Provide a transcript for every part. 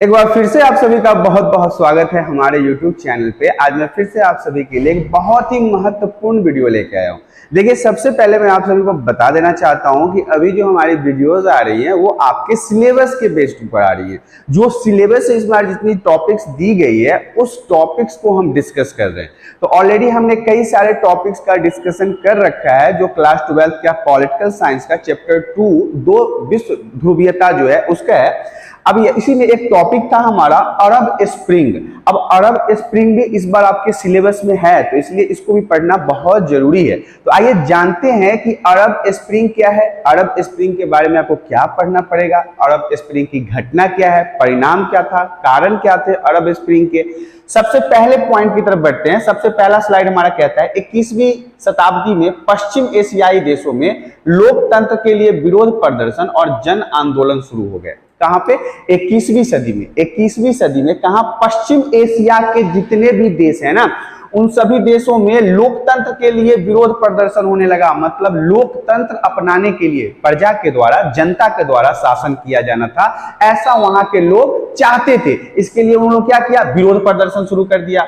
एक बार फिर से आप सभी का बहुत बहुत स्वागत है हमारे YouTube चैनल पे। आज मैं फिर से आप सभी के लिए एक बहुत ही महत्वपूर्ण वीडियो लेके आया हूँ। देखिए, सबसे पहले मैं आप सभी को बता देना चाहता हूँ कि अभी जो हमारी वीडियोस आ रही हैं वो आपके सिलेबस के बेस्ड पर आ रही है। जो सिलेबस इस बार जितनी टॉपिक्स दी गई है उस टॉपिक्स को हम डिस्कस कर रहे हैं। तो ऑलरेडी हमने कई सारे टॉपिक्स का डिस्कशन कर रखा है। जो क्लास 12 का पॉलिटिकल साइंस का चैप्टर 2 दो विश्व ध्रुवीयता जो है उसका है। अब इसी में एक टॉपिक था हमारा अरब स्प्रिंग। अब अरब स्प्रिंग भी इस बार आपके सिलेबस में है, तो इसलिए इसको भी पढ़ना बहुत जरूरी है। तो आइए जानते हैं कि अरब स्प्रिंग क्या है, अरब स्प्रिंग के बारे में आपको क्या पढ़ना पड़ेगा, अरब स्प्रिंग की घटना क्या है, परिणाम क्या था, कारण क्या थे अरब स्प्रिंग के। सबसे पहले पॉइंट की तरफ बढ़ते हैं। सबसे पहला स्लाइड हमारा कहता है 21वीं शताब्दी में पश्चिम एशियाई देशों में लोकतंत्र के लिए विरोध प्रदर्शन और जन आंदोलन शुरू हो गए। कहां पे? 21वीं सदी में। 21वीं सदी में कहां? पश्चिम एशिया के जितने भी देश हैं ना, उन सभी देशों में लोकतंत्र के लिए विरोध प्रदर्शन होने लगा। मतलब लोकतंत्र अपनाने के लिए प्रजा के द्वारा, जनता के द्वारा शासन किया जाना था, ऐसा वहां के लोग चाहते थे। इसके लिए उन्होंने क्या किया? विरोध प्रदर्शन शुरू कर दिया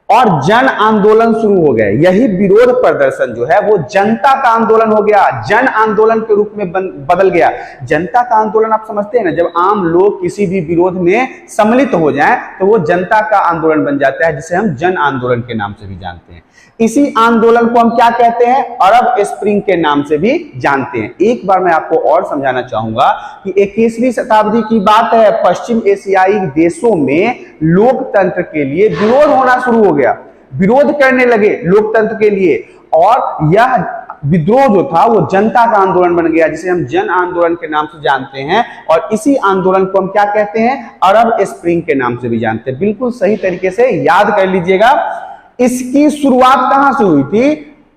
और जन आंदोलन शुरू हो गए। यही विरोध प्रदर्शन जो है वो जनता का आंदोलन हो गया, जन आंदोलन के रूप में बदल गया। जनता का आंदोलन आप समझते हैं ना, जब आम लोग किसी भी विरोध में सम्मिलित हो जाएं तो वो जनता का आंदोलन बन जाता है, जिसे हम जन आंदोलन के नाम से भी जानते हैं। इसी आंदोलन को हम क्या कहते हैं? अरब स्प्रिंग के नाम से भी जानते हैं। एक बार मैं आपको और समझाना चाहूंगा कि 21वीं शताब्दी की बात है, पश्चिम एशियाई देशों में लोकतंत्र के लिए विरोध होना शुरू हो गया, विरोध करने लगे लोकतंत्र के लिए, और यह विद्रोह जो था वो जनता का आंदोलन बन गया, जिसे हम जन आंदोलन के नाम से जानते हैं। और इसी आंदोलन को हम क्या कहते हैं? अरब स्प्रिंग के नाम से भी जानते हैं। बिल्कुल सही तरीके से याद कर लीजिएगा। इसकी शुरुआत कहां से हुई थी?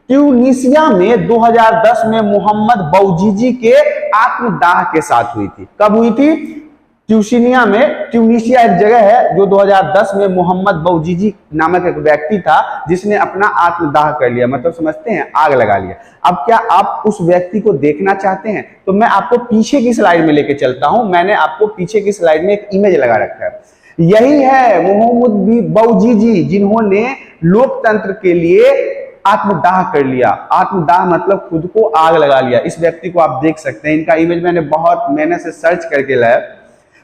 ट्यूनीशिया में 2010 में मोहम्मद बौजीजी के आत्मदाह के साथ हुई थी। कब हुई थी? ट्यूनीशिया में, ट्यूनीशिया एक जगह है जो 2010 में मोहम्मद बौजीजी नामक एक व्यक्ति था जिसने अपना आत्मदाह कर लिया, मतलब समझते हैं आग लगा लिया। अब क्या आप उस व्यक्ति को देखना चाहते हैं? तो मैं आपको पीछे की स्लाइड में लेके चलता हूं। मैंने आपको पीछे की स्लाइड में एक इमेज लगा रखा है। यही है मोहम्मद बौजीजी जिन्होंने लोकतंत्र के लिए आत्मदाह कर लिया। आत्मदाह मतलब खुद को आग लगा लिया। इस व्यक्ति को आप देख सकते हैं, इनका इमेज मैंने बहुत मेहनत से सर्च करके लाया।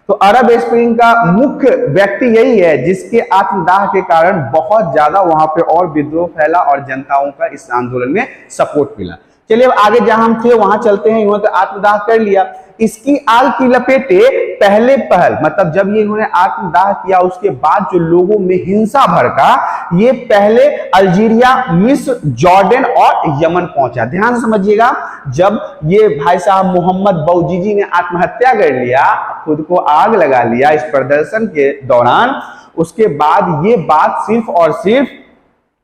तो अरब स्प्रिंग का मुख्य व्यक्ति यही है जिसके आत्मदाह के कारण बहुत ज्यादा वहां पे और विद्रोह फैला और जनताओं का इस आंदोलन में सपोर्ट मिला। चलिए अब आगे जहां हम थे वहां चलते हैं। इन्होंने तो आत्मदाह कर लिया, इसकी आग की लपेटे पहले पहल, मतलब जब ये इन्होंने आत्मदाह किया उसके बाद जो लोगों में हिंसा भड़का, ये पहले अल्जीरिया, मिस्र, जॉर्डन और यमन पहुंचा। ध्यान से समझिएगा, जब ये भाई साहब मोहम्मद बौजीजी ने आत्महत्या कर लिया, खुद को आग लगा लिया इस प्रदर्शन के दौरान, उसके बाद ये बात सिर्फ और सिर्फ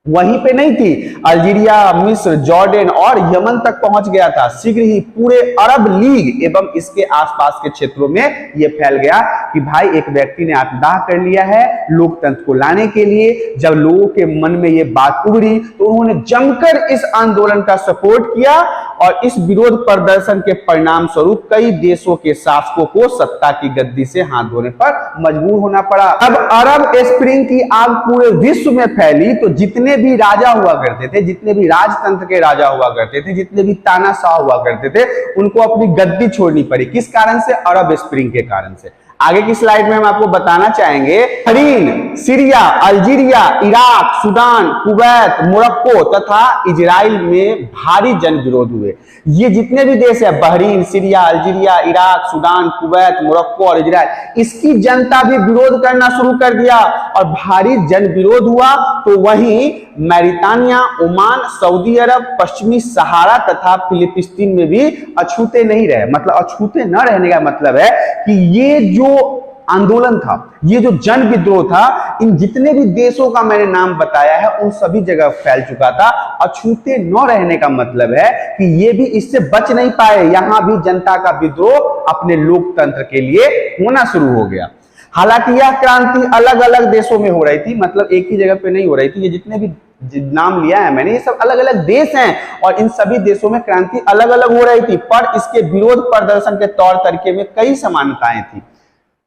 वहीं पे नहीं थी, अल्जीरिया, मिस्र, जॉर्डन और यमन तक पहुंच गया था। शीघ्र ही पूरे अरब लीग एवं इसके आसपास के क्षेत्रों में यह फैल गया कि भाई एक व्यक्ति ने आत्मदाह कर लिया है लोकतंत्र को लाने के लिए। जब लोगों के मन में यह बात उभरी तो उन्होंने जमकर इस आंदोलन का सपोर्ट किया और इस विरोध प्रदर्शन के परिणाम स्वरूप कई देशों के शासकों को सत्ता की गद्दी से हाथ धोने पर मजबूर होना पड़ा। अब अरब स्प्रिंग की आग पूरे विश्व में फैली तो जितने भी राजा हुआ करते थे, जितने भी राजतंत्र के राजा हुआ करते थे, जितने भी तानाशाह हुआ करते थे, उनको अपनी गद्दी छोड़नी पड़ी। किस कारण से? अरब स्प्रिंग के कारण से। आगे की स्लाइड में हम आपको बताना चाहेंगे, Bahrain, Syria, Algeria, Iraq, Sudan, Kuwait, Morocco तथा इजराइल में भारी जन विरोध हुए। ये जितने भी देश है, Bahrain, Syria, Algeria, Iraq, Sudan, Kuwait, Morocco और इजराइल, इसकी जनता भी विरोध करना शुरू कर दिया और भारी जन विरोध हुआ। तो वहीं मैरितानिया, ओमान, सऊदी अरब, पश्चिमी सहारा तथा फिलिस्तीन में भी अछूते नहीं रहे। मतलब अछूते न रहने का मतलब है कि ये जो आंदोलन था, ये जो जन विद्रोह था, इन जितने भी देशों का मैंने नाम बताया है उन सभी जगह फैल चुका था। अछूते न रहने का मतलब है कि ये भी इससे बच नहीं पाए, यहां भी जनता का विद्रोह अपने लोकतंत्र के लिए होना शुरू हो गया। हालांकि यह क्रांति अलग अलग देशों में हो रही थी, मतलब एक ही जगह पे नहीं हो रही थी। ये जितने भी नाम लिया है मैंने, ये सब अलग अलग देश हैं और इन सभी देशों में क्रांति अलग अलग हो रही थी, पर इसके विरोध प्रदर्शन के तौर तरीके में कई समानताएं थी।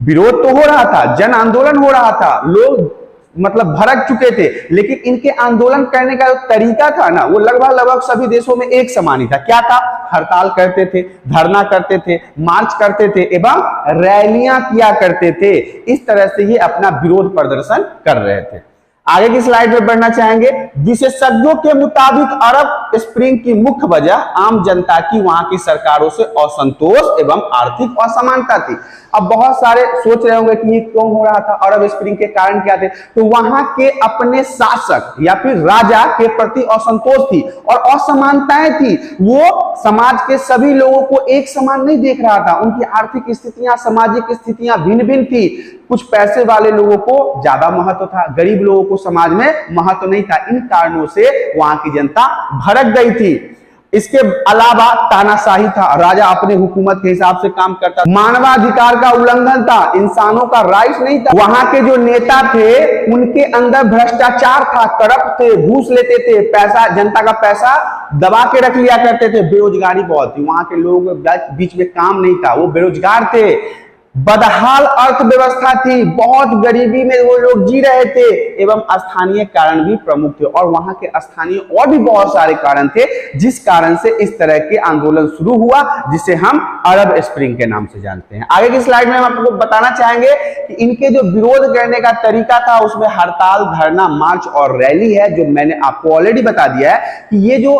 विरोध तो हो रहा था, जन आंदोलन हो रहा था, लोग मतलब भड़क चुके थे, लेकिन इनके आंदोलन करने का जो तरीका था ना, वो लगभग सभी देशों में एक समान ही था। क्या था? हड़ताल करते थे, धरना करते थे, मार्च करते थे एवं रैलियां किया करते थे। इस तरह से ये अपना विरोध प्रदर्शन कर रहे थे। आगे की स्लाइड में बढ़ना चाहेंगे। विशेषज्ञों के मुताबिक अरब स्प्रिंग की मुख्य वजह आम जनता की वहां की सरकारों से असंतोष एवं आर्थिक असमानता थी। अब बहुत सारे सोच रहे होंगे कि ये क्यों हो रहा था, अरब स्प्रिंग के कारण क्या थे? तो वहां के अपने शासक या फिर राजा के प्रति असंतोष थी और असमानताएं थी। वो समाज के सभी लोगों को एक समान नहीं देख रहा था। उनकी आर्थिक स्थितियां, सामाजिक स्थितियां भिन्न भिन्न थी। कुछ पैसे वाले लोगों को ज्यादा महत्व था, गरीब लोगों को समाज में महत्व नहीं था। इन कारणों से वहां की जनता भड़क गई थी। इसके अलावा तानाशाही था, राजा अपने हुकूमत के हिसाब से काम करता, मानवाधिकार का उल्लंघन था, इंसानों का राइट नहीं था। वहां के जो नेता थे उनके अंदर भ्रष्टाचार था, करप्ट थे, घूस लेते थे, पैसा, जनता का पैसा दबा के रख लिया करते थे। बेरोजगारी बहुत थी, वहां के लोगों के बीच में काम नहीं था, वो बेरोजगार थे। बदहाल अर्थव्यवस्था थी, बहुत गरीबी में वो लोग जी रहे थे एवं स्थानीय कारण भी प्रमुख थे। और वहां के स्थानीय और भी बहुत सारे कारण थे जिस कारण से इस तरह के आंदोलन शुरू हुआ, जिसे हम अरब स्प्रिंग के नाम से जानते हैं। आगे की स्लाइड में हम आपको बताना चाहेंगे कि इनके जो विरोध करने का तरीका था उसमें हड़ताल, धरना, मार्च और रैली है, जो मैंने आपको ऑलरेडी बता दिया है कि ये जो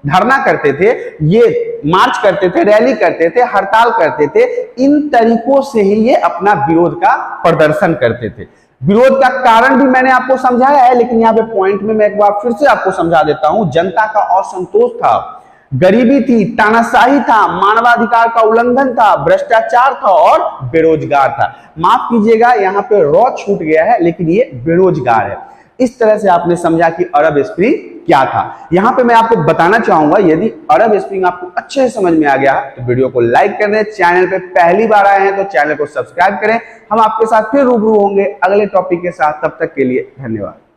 धरना करते थे, ये मार्च करते थे, रैली करते थे, हड़ताल करते थे, इन तरीकों से ही ये अपना विरोध का प्रदर्शन करते थे। विरोध का कारण भी मैंने आपको समझाया है, लेकिन यहाँ पे पॉइंट में मैं एक बार फिर से आपको समझा देता हूं। जनता का असंतोष था, गरीबी थी, तानाशाही था, मानवाधिकार का उल्लंघन था, भ्रष्टाचार था और बेरोजगार था। माफ कीजिएगा, यहाँ पे रॉ छूट गया है, लेकिन ये बेरोजगार है। इस तरह से आपने समझा कि अरब स्प्रिंग क्या था। यहां पे मैं आपको बताना चाहूंगा, यदि अरब स्प्रिंग आपको अच्छे से समझ में आ गया तो वीडियो को लाइक कर दें। चैनल पे पहली बार आए हैं तो चैनल को सब्सक्राइब करें। हम आपके साथ फिर रूबरू होंगे अगले टॉपिक के साथ। तब तक के लिए धन्यवाद।